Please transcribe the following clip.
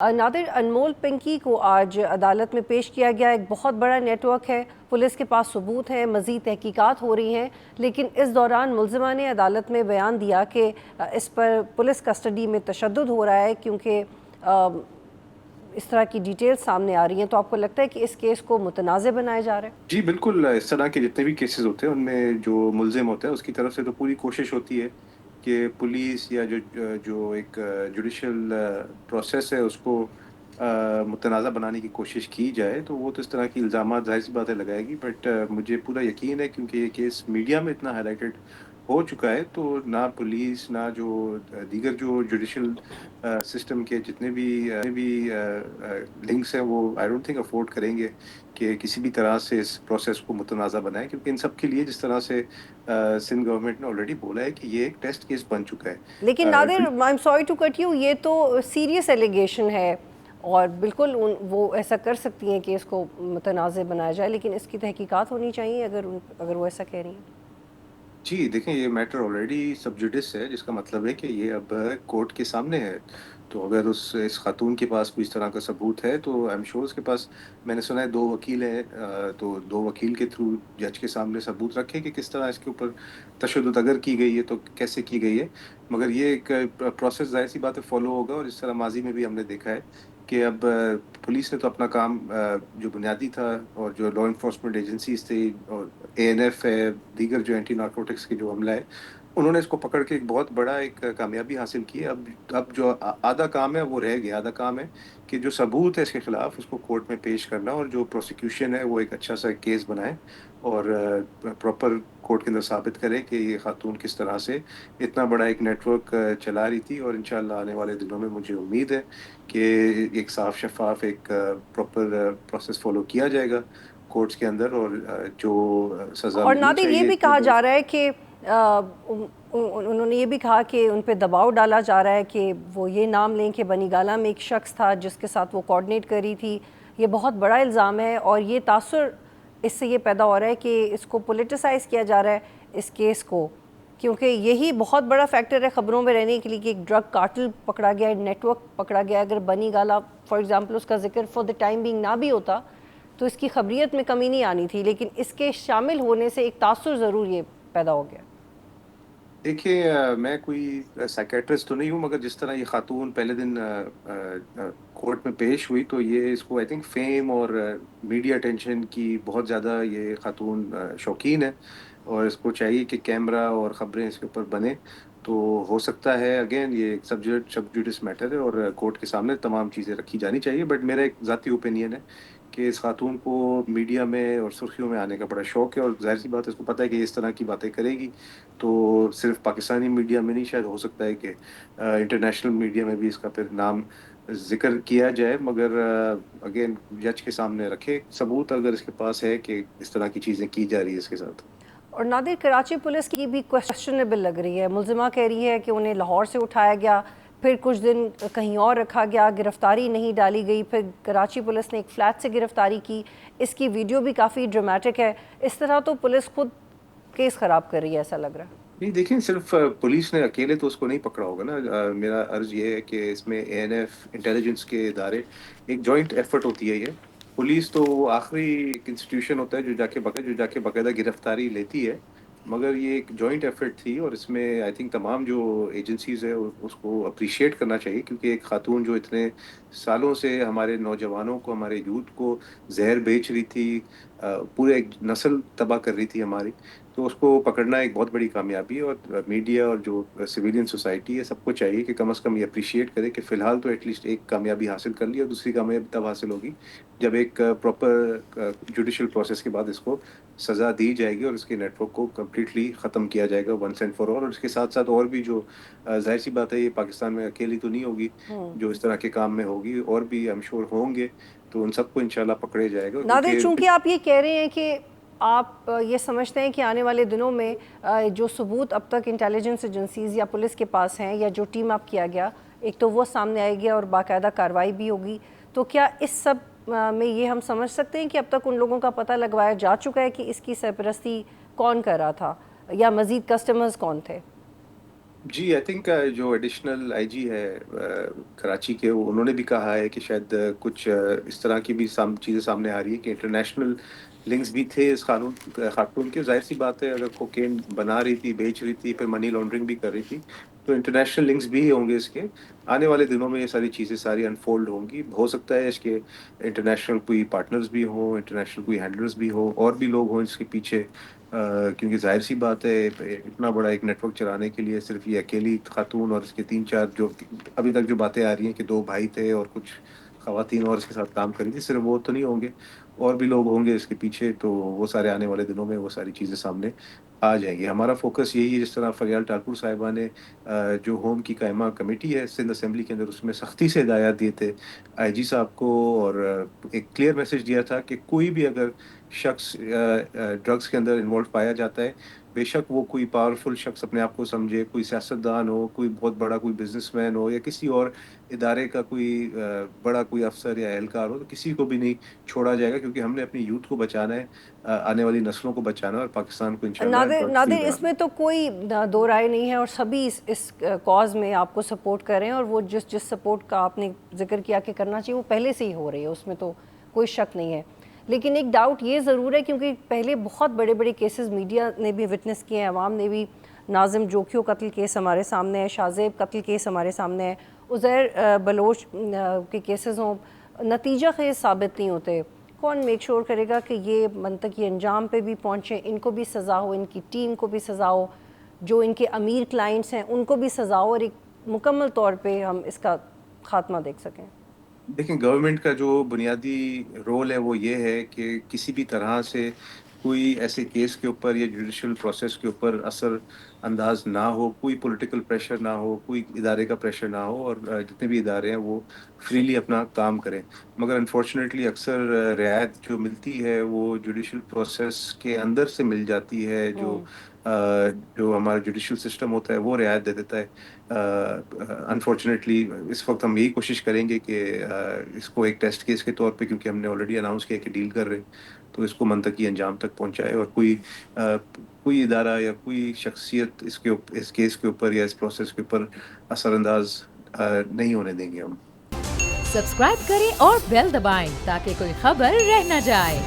نادر، انمول پنکی کو آج عدالت میں پیش کیا گیا۔ ایک بہت بڑا نیٹ ورک ہے، پولیس کے پاس ثبوت ہیں، مزید تحقیقات ہو رہی ہیں، لیکن اس دوران ملزمہ نے عدالت میں بیان دیا کہ اس پر پولیس کسٹڈی میں تشدد ہو رہا ہے کیونکہ اس طرح کی ڈیٹیل سامنے آ رہی ہیں۔ تو آپ کو لگتا ہے کہ اس کیس کو متنازع بنایا جا رہا ہے؟ جی بالکل، اس طرح کے جتنے بھی کیسز ہوتے ہیں ان میں جو ملزم ہوتا ہے اس کی طرف سے تو پوری کوشش ہوتی ہے کہ پولیس یا جو ایک جوڈیشل پروسیس ہے اس کو متنازع بنانے کی کوشش کی جائے، تو وہ تو اس طرح کی الزامات ظاہر سی بات ہے لگائے گی، بٹ مجھے پورا یقین ہے کیونکہ یہ کیس میڈیا میں اتنا ہائی لائٹڈ ہو چکا ہے، تو نہ پولیس نہ جو دیگر جو جوڈیشل سسٹم کے جتنے بھی لنکس ہیں وہ آئی ڈونٹ تھنک افورڈ کریں گے کہ کسی بھی طرح سے اس پروسیس کو متنازع بنائے، کیونکہ ان سب کے لیے جس طرح سے سندھ گورنمنٹ نے آلریڈی بولا ہے کہ یہ ایک ٹیسٹ کیس بن چکا لیکن ہے۔ Nadir, I am sorry to cut you, یہ تو سیریس ایلیگیشن ہے اور بالکل وہ ایسا کر سکتی ہیں کہ اس کو متنازع بنایا جائے، لیکن اس کی تحقیقات ہونی چاہیے اگر وہ ایسا کہہ رہی ہیں۔ جی دیکھیں، یہ میٹر آلریڈی سب جوڈس ہے، جس کا مطلب ہے کہ یہ اب کورٹ کے سامنے ہے، تو اگر اس خاتون کے پاس کوئی اس طرح کا ثبوت ہے تو آئی ایم شیور اس کے پاس، میں نے سنا ہے 2 وکیل ہیں، تو 2 وکیل کے تھرو جج کے سامنے ثبوت رکھے کہ کس طرح اس کے اوپر تشدد اگر کی گئی ہے تو کیسے کی گئی ہے، مگر یہ ایک پروسیس ظاہر سی بات ہے فالو ہوگا، اور اس طرح ماضی میں بھی ہم نے دیکھا ہے کہ اب پولیس نے تو اپنا کام جو بنیادی تھا، اور جو لا انفورسمنٹ ایجنسیز تھے اور ANF ہے، دیگر جو اینٹی نارکوٹکس کے جو عملہ ہے، انہوں نے اس کو پکڑ کے ایک بہت بڑا ایک کامیابی حاصل کی ہے۔ اب جو آدھا کام ہے وہ رہ گیا، آدھا کام ہے کہ جو ثبوت ہے اس کے خلاف اس کو کورٹ میں پیش کرنا، اور جو پروسیکیوشن ہے وہ ایک اچھا سا کیس بنائے اور پراپر کورٹ کے اندر ثابت کرے کہ یہ خاتون کس طرح سے اتنا بڑا ایک نیٹ ورک چلا رہی تھی، اور انشاءاللہ آنے والے دنوں میں مجھے امید ہے کہ ایک صاف شفاف ایک پراپر پروسیس فالو کیا جائے گا کورٹس کے اندر، اور جو سزا اور ملنی نادر، یہ چاہیے بھی کہا جا رہا ہے کہ انہوں نے یہ بھی کہا کہ ان پہ دباؤ ڈالا جا رہا ہے کہ وہ یہ نام لیں کہ بنی گالہ میں ایک شخص تھا جس کے ساتھ وہ کوآرڈینیٹ کری تھی۔ یہ بہت بڑا الزام ہے، اور یہ تاثر اس سے یہ پیدا ہو رہا ہے کہ اس کو پولیٹیسائز کیا جا رہا ہے اس کیس کو، کیونکہ یہی بہت بڑا فیکٹر ہے خبروں میں رہنے کے لیے کہ ایک ڈرگ کارٹل پکڑا گیا ہے، نیٹ ورک پکڑا گیا ہے۔ اگر بنی گالہ فار ایگزامپل اس کا ذکر فار دا ٹائم بینگ نہ بھی ہوتا تو اس کی خبریت میں کمی نہیں آنی تھی، لیکن اس کے شامل ہونے سے ایک تاثر ضرور یہ پیدا ہو گیا۔ دیکھیے، میں کوئی سائیکیٹرسٹ تو نہیں ہوں، مگر جس طرح یہ خاتون پہلے دن کورٹ میں پیش ہوئی تو یہ اس کو آئی تھنک فیم اور میڈیا اٹینشن کی بہت زیادہ یہ خاتون شوقین ہے، اور اس کو چاہیے کہ کیمرہ اور خبریں اس کے اوپر بنے، تو ہو سکتا ہے اگین یہ ایک سب جوڈس میٹر ہے اور کورٹ کے سامنے تمام چیزیں رکھی جانی چاہیے، بٹ میرا ایک ذاتی اوپینین ہے کہ اس خاتون کو میڈیا میں اور سرخیوں میں آنے کا بڑا شوق ہے، اور ظاہر سی بات ہے اس کو پتہ ہے کہ یہ اس طرح کی باتیں کرے گی تو صرف پاکستانی میڈیا میں نہیں، شاید ہو سکتا ہے کہ انٹرنیشنل میڈیا میں بھی اس کا پھر نام ذکر کیا جائے، مگر اگین جج کے سامنے رکھے ثبوت اگر اس کے پاس ہے کہ اس طرح کی چیزیں کی جا رہی ہے اس کے ساتھ۔ اور نادر، کراچی پولیس کی بھی کویسچنیبل لگ رہی ہے۔ ملزمہ کہہ رہی ہے کہ انہیں لاہور سے اٹھایا گیا، پھر کچھ دن کہیں اور رکھا گیا، گرفتاری نہیں ڈالی گئی، پھر کراچی پولیس نے ایک فلیٹ سے گرفتاری کی، اس کی ویڈیو بھی کافی ڈرامیٹک ہے۔ اس طرح تو پولیس خود کیس خراب کر رہی ہے، ایسا لگ رہا ہے۔ نہیں دیکھیں، صرف پولیس نے اکیلے تو اس کو نہیں پکڑا ہوگا نا، میرا عرض یہ ہے کہ اس میں ANF انٹیلیجنس کے ادارے ایک جوائنٹ ایفرٹ ہوتی ہے، یہ پولیس تو آخری ایک انسٹیٹیوشن ہوتا ہے جو جا کے باقاعدہ گرفتاری لیتی ہے، مگر یہ ایک جوائنٹ ایفرٹ تھی، اور اس میں آئی تھنک تمام جو ایجنسیز ہے اس کو اپریشیٹ کرنا چاہیے، کیونکہ ایک خاتون جو اتنے سالوں سے ہمارے نوجوانوں کو، ہمارے یوتھ کو زہر بیچ رہی تھی، پورے ایک نسل تباہ کر رہی تھی ہماری، تو اس کو پکڑنا ایک بہت بڑی کامیابی ہے، اور میڈیا اور جو سویلین سوسائٹی ہے سب کو چاہیے کہ کم از کم یہ اپریشیٹ کرے کہ فی الحال تو ایٹ لیسٹ ایک کامیابی حاصل کر لی، اور دوسری کامیابی تب حاصل ہوگی جب ایک پراپر جوڈیشل پروسیس کے بعد اس کو سزا دی جائے گی، اور اس کے نیٹ ورک کو کمپلیٹلی ختم کیا جائے گا ونس اینڈ فار آل، اور اس کے ساتھ ساتھ اور بھی جو ظاہر سی بات ہے یہ پاکستان میں اکیلی تو نہیں ہوگی جو اس طرح کے کام میں ہوگی، اور بھی ایم شور ہوں گے، تو ان سب کو انشاءاللہ پکڑے جائے گا، نادر، کیونکہ چونکہ آپ یہ کہہ رہے ہیں کہ آپ یہ سمجھتے ہیں کہ آنے والے دنوں میں جو ثبوت اب تک انٹیلیجنس ایجنسیز یا پولیس کے پاس ہیں یا جو ٹیم اپ کیا گیا، ایک تو وہ سامنے آئے گی اور باقاعدہ کارروائی بھی ہوگی، تو کیا اس سب میں یہ ہم سمجھ سکتے ہیں کہ اب تک ان لوگوں کا پتہ لگوایا جا چکا ہے کہ اس کی سرپرستی کون کر رہا تھا یا مزید کسٹمرز کون تھے؟ جی آئی تھنک جو ایڈیشنل آئی جی ہے کراچی کے، انہوں نے بھی کہا ہے کہ شاید کچھ اس طرح کی بھی چیزیں سامنے آ رہی ہیں کہ انٹرنیشنل لنکس بھی تھے اس خاتون کے. ظاہر سی بات ہے اگر کوکین بنا رہی تھی، بیچ رہی تھی، پھر منی لانڈرنگ بھی کر رہی تھی، تو انٹرنیشنل لنکس بھی ہوں گے اس کے. آنے والے دنوں میں یہ ساری چیزیں ساری انفولڈ ہوں گی. ہو سکتا ہے اس کے انٹرنیشنل کوئی پارٹنرز بھی ہوں، انٹرنیشنل کوئی ہینڈلرز بھی ہوں، اور بھی لوگ ہوں اس کے پیچھے. کیونکہ ظاہر سی بات ہے اتنا بڑا ایک نیٹ ورک چلانے کے لیے صرف یہ اکیلی خاتون اور اس کے تین چار جو ابھی تک جو باتیں آ رہی ہیں کہ دو بھائی تھے اور کچھ خواتین اور اس کے ساتھ کام کری تھی، صرف وہ تو نہیں ہوں گے، اور بھی لوگ ہوں گے اس کے پیچھے. تو وہ سارے آنے والے دنوں میں وہ ساری چیزیں سامنے آ جائیں گی. ہمارا فوکس یہی ہے، جس طرح فریال ٹھاکر صاحبہ نے جو ہوم کی قائمہ کمیٹی ہے سندھ اسمبلی کے اندر، اس میں سختی سے ہدایات دیے تھے آئی جی صاحب کو، اور ایک کلیئر میسج دیا تھا کہ کوئی بھی اگر شخص ڈرگس کے اندر انوالو پایا جاتا ہے، بے شک وہ کوئی پاورفل شخص اپنے آپ کو سمجھے، کوئی سیاستدان ہو، کوئی بہت بڑا کوئی بزنس مین ہو، یا کسی اور ادارے کا کوئی بڑا کوئی افسر یا اہلکار ہو، تو کسی کو بھی نہیں چھوڑا جائے گا، کیونکہ ہم نے اپنی یوتھ کو بچانا ہے، آنے والی نسلوں کو بچانا ہے، اور پاکستان کو انشاءاللہ نادر ڈرگ فری نادر اس بنانا میں ہے. تو کوئی دو رائے نہیں ہے، اور سبھی اس کاز میں آپ کو سپورٹ کر رہے ہیں، اور وہ جس سپورٹ کا آپ نے ذکر کیا کہ کرنا چاہیے وہ پہلے سے ہی ہو رہی ہے، اس میں تو کوئی شک نہیں ہے. لیکن ایک ڈاؤٹ یہ ضرور ہے، کیونکہ پہلے بہت بڑے بڑے کیسز میڈیا نے بھی وٹنس کیے ہیں، عوام نے بھی. ناظم جوکیو قتل کیس ہمارے سامنے ہے، شاہ زیب قتل کیس ہمارے سامنے ہے، عزیر بلوچ کے کیسز ہوں، نتیجہ خیز ثابت نہیں ہوتے. کون میک شور کرے گا کہ یہ منطقی انجام پہ بھی پہنچے، ان کو بھی سزا ہو، ان کی ٹیم کو بھی سزا ہو، جو ان کے امیر کلائنٹس ہیں ان کو بھی سزا ہو، اور ایک مکمل طور پہ ہم اس کا خاتمہ دیکھ سکیں؟ دیکھیں گورنمنٹ کا جو بنیادی رول ہے وہ یہ ہے کہ کسی بھی طرح سے کوئی ایسے کیس کے اوپر یا جوڈیشل پروسیس کے اوپر اثر انداز نہ ہو، کوئی پولیٹیکل پریشر نہ ہو، کوئی ادارے کا پریشر نہ ہو، اور جتنے بھی ادارے ہیں وہ فریلی اپنا کام کریں. مگر انفارچونیٹلی اکثر رعایت جو ملتی ہے وہ جوڈیشل پروسیس کے اندر سے مل جاتی ہے. جو ہمارا جوڈیشل سسٹم ہوتا ہے وہ رعایت دے دیتا ہے. انفارچونیٹلی اس وقت ہم یہی کوشش کریں گے کہ اس کو ایک ٹیسٹ کیس کے طور پہ، کیونکہ ہم نے آلریڈی اناؤنس کیا کہ ڈیل کر رہے ہیں، تو اس کو منطقی انجام تک پہنچائے، اور کوئی ادارہ یا کوئی شخصیت اس کیس کے اوپر یا اس پروسیس کے اوپر اثر انداز نہیں ہونے دیں گے ہم. سبسکرائب کریں اور بیل دبائیں تاکہ کوئی خبر رہ نہ جائے.